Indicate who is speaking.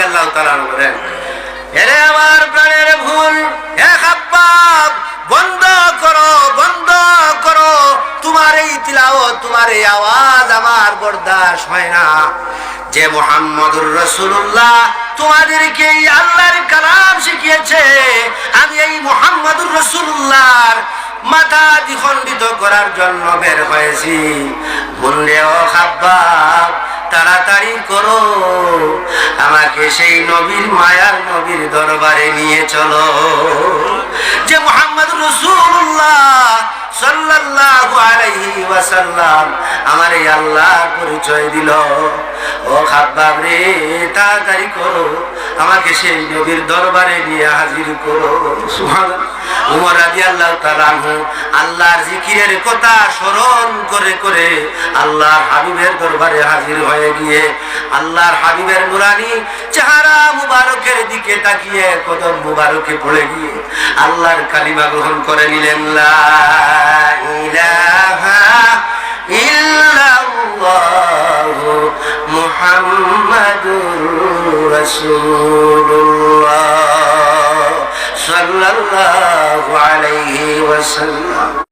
Speaker 1: রাদিয়াল্লাহু তাআলা বলেন, এরে আমার প্রাণের ভুল, হে খাব্বাব, বন্ধ করো, বন্ধ করো। তোমার এই তিলাওয়াত, তোমার এই আওয়াজ আমার বরদাস্ত হয় না। যে মুহাম্মদুর রাসূলুল্লাহ তোমাদেরকে এই আল্লাহর কালাম শিখিয়েছে, আমি এই মুহাম্মদুর রাসূলুল্লাহর মাথা দ্বিখণ্ডিত করার জন্য বের হয়েছি। বললে, ও খাব্বাব, তাড়াতাড়ি করো, আমাকে সেই নবীর মায়ার নবীর দরবারে নিয়ে চলো। যে মুহাম্মদুর রাসূলুল্লাহ সাল্লাল্লাহু আলাইহি ওয়াসাল্লাম আমার এই আল্লাহর পরিচয় দিল। ও খাব্বাব রে, তাড়াতাড়ি করো, আমাকে সেই নবীর দরবারে নিয়ে হাজির করো। সুবহানাল্লাহ। ওমর রাদিয়াল্লাহু তাআলা আনহু আল্লাহর জিকিরের কথা স্মরণ করে করে আল্লাহর হাবিবের দরবারে হাজির হয়ে গিয়ে আল্লাহর হাবিবের নুরানি চেহারা মুবারকের দিকে তাকিয়ে কদম মুবারকে পড়ে গিয়ে আল্লাহর কালিমা গ্রহণ করে নিলেন। লা ইলাহা ইল্লাল্লাহু মুহাম্মাদুর রাসূলুল্লাহ সাল্লাল্লাহু আলাইহি ওয়াসাল্লাম।